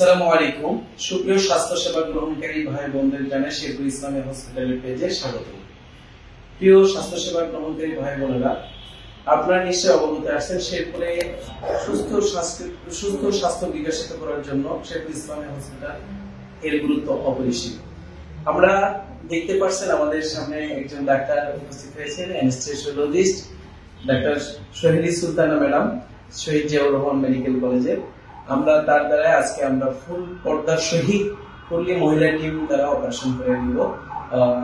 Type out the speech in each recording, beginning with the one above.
আসসালামু আলাইকুম। সুপ্রিয় স্বাস্থ্য সেবা গ্রহণকারী ভাই বোনদের জানাই শেরপুর ইসলামী হসপিটালের পেজে স্বাগত। প্রিয় স্বাস্থ্য সেবা গ্রহণকারী ভাই বোনেরা, আপনারা নিশ্চয়ই অবগত আছেন শেরপুরে সুস্থ স্বাস্থ্য বিকশিত করার জন্য শেরপুর ইসলামী হসপিটাল এর গুরুত্ব অপরিসীম। আমরা দেখতে পাচ্ছেন আমাদের সামনে একজন ডাক্তার উপস্থিত হয়েছেন, anesthesiologist doctor Soheli Sultana madam, Shaheed Ziaur Rahman medical কলেজে। আমরা তার দ্বারা আজকে আমরা ফুল পর্দার সহিত ফুললি মহিলা টিম দ্বারা অপারেশন করে নিব।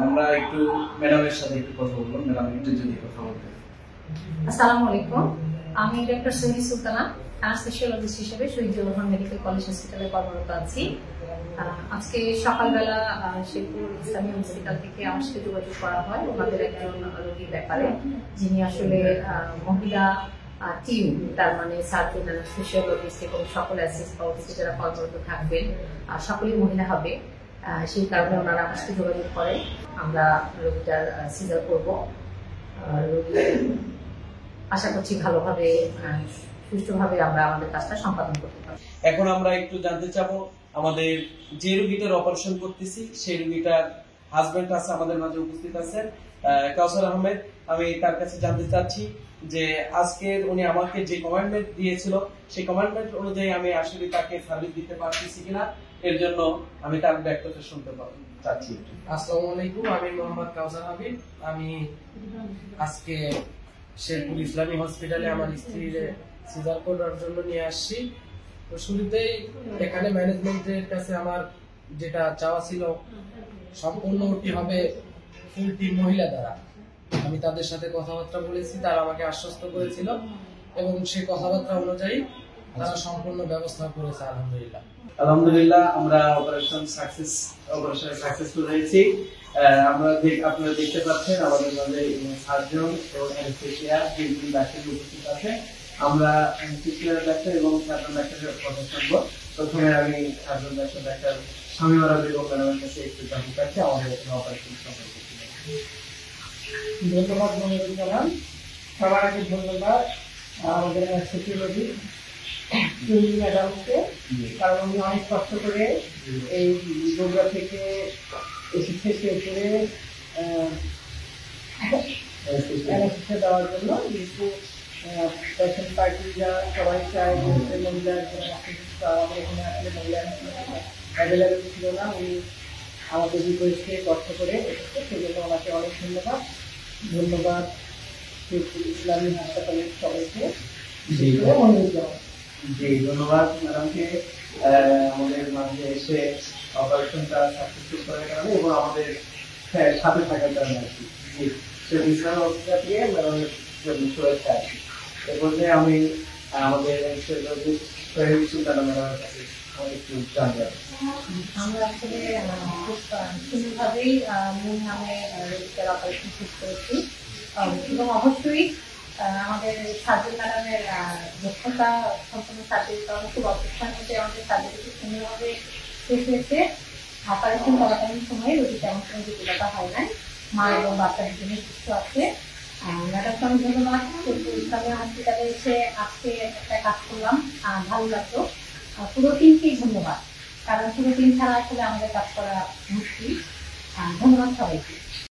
আমরা একটু ম্যাডামের সাথে একটু কথা বলবো। ম্যাডাম একটু যদি কথা বলতেন। আসসালামু আলাইকুম, আমি ডক্টর সোহেলি সুলতানা, অ্যানেস্থেসিওলজিস্ট হিসেবে শহীদ জিয়াউর রহমান মেডিকেল কলেজ হসপিটালে কর্মরত আছি। আজকে সকালবেলা শেরপুর ইসলামী হসপিটাল থেকে আমার সাথে যোগাযোগ করা হয় ওনাদের একজন রোগীর ব্যাপারে, যিনি আসলে মহিলা টিম, তার মানে সার্জন, অ্যানেস্থেসিওলজিস্ট এবং সকল অ্যাসিস্ট্যান্ট যারা কর্মরত থাকবেন সকলেই মহিলা হবে। সেই কারণে ওনারা আমার সাথে যোগাযোগ করে। আমরা রোগীটার সিজার করবো। আশা করছি ভালোভাবে সুষ্ঠুভাবে আমরা আমাদের কাজটা সম্পাদন করতে পারবো। এখন আমরা একটু জানতে চাবো, আমাদের যে রোগীটার অপারেশন করতেছি সেই রোগীটার হাজবেন্ড আছে আমাদের মাঝে উপস্থিত আছেন, কাউসার আহমেদ। আমি তার কাছে জানতে চাচ্ছি যে আজকে উনি আমাকে যে কমান্ডমেন্ট দিয়েছিল সেই কমান্ডমেন্ট অনুযায়ী আমি আসলে তাকে সার্ভিস দিতে পারতেছি কিনা, এর জন্য আমি তার ব্যক্তিগত শুনতে চাচ্ছি। আসসালামু আলাইকুম, আমি মোহাম্মদ কাউসার হাবিব। আমি আজকে শেরপুর ইসলামী হসপিটালে আমার স্ত্রীর সিজার করার জন্য নিয়ে আসছি। তো শুরুতেই এখানে ম্যানেজমেন্টের কাছে আমার যেটা চাওয়া ছিল, সম্পূর্ণ ওটি হবে ফুল টিম মহিলা দ্বারা। আমি তাদের সাথে কথাবার্তা বলেছি, তারা আমাকে আশ্বস্ত করেছিল এবং সেই কথাবার্তা অনুযায়ী তারা সম্পূর্ণ ব্যবস্থা করেছে। আলহামদুলিল্লাহ আলহামদুলিল্লাহ, আমরা অপারেশন সাকসেসফুল হয়েছি। আপনারা দেখতে পাচ্ছেন আমাদের মাঝে সার্জন এবং অ্যানেস্থেসিয়া দুই ডাক্তার উপস্থিত আছে। আমরা অ্যানেস্থেসিয়া ডাক্তার এবং সার্জন ডাক্তারের কথা শুনবো। প্রথমে আমি সার্জন ডাক্তার শামীমা বেগম ম্যাডামের কাছে একটু জানতে চাচ্ছি আমাদের অপারেশন সম্পর্কে। ধন্যবাদ মনিরুল জামান। সবার আগে ধন্যবাদ আমাদের অ্যানেস্থেসিওলজি ম্যাডামকে, কারণ উনি অনেক কষ্ট করে এই বগুড়া থেকে এসেছে শেরপুরে অ্যানেস্থেসিয়া দেওয়ার জন্য। কিন্তু পেশেন্ট পার্টিরা সবাই চায় মহিলা আমাদের এখানে আসলে মহিলা অ্যাভেলেবেল ছিল না। উনি আমাদের রিকোয়েস্টে কষ্ট করে এসেছে, সেজন্য ওনাকে অনেক ধন্যবাদ। ইসলামী হাসপাতালের সবাইকে জি ধন্যবাদ ম্যাডামকে আমাদের মাঝে এসে অপারেশনটা সাকসেসফুল করার কারণে এবং আমাদের সাথে থাকার কারণে আর কি। সে ইসলাম হসপিটাল দিয়ে ম্যাডামের শুভেচ্ছা আর কি। এ পর্যায়ে আমি আমাদের সোহেলি সুলতানা ম্যাডামের কাছে একটু জানতে চাই। আমরা আসলে খুব সুন্দরভাবেই মূল নামে রোগীটার অপারেশন শেষ করেছি এবং অবশ্যই আমাদের সার্জন ম্যাডামের দক্ষতা সম্পূর্ণ সার্জারি করানো খুব অপেক্ষার মধ্যে আমাদের সার্জারি খুব সুন্দরভাবে শেষ হয়েছে। অপারেশন চলাকালীন সময়ে রোগী তেমন কোনো জটিলতা হয় নাই, মা এবং বাচ্চার জন্য সুস্থ আছে। ম্যাডামকে আমি ধন্যবাদ। ইসলামী হসপিটালে এসে আজকে একটা কাজ করলাম, ভালো লাগলো। পুরো টিমকেই ধন্যবাদ, কারণ পুরো টিম ছাড়া আসলে আমাদের কাজ করা মুশকিল। ধন্যবাদ সবাইকে।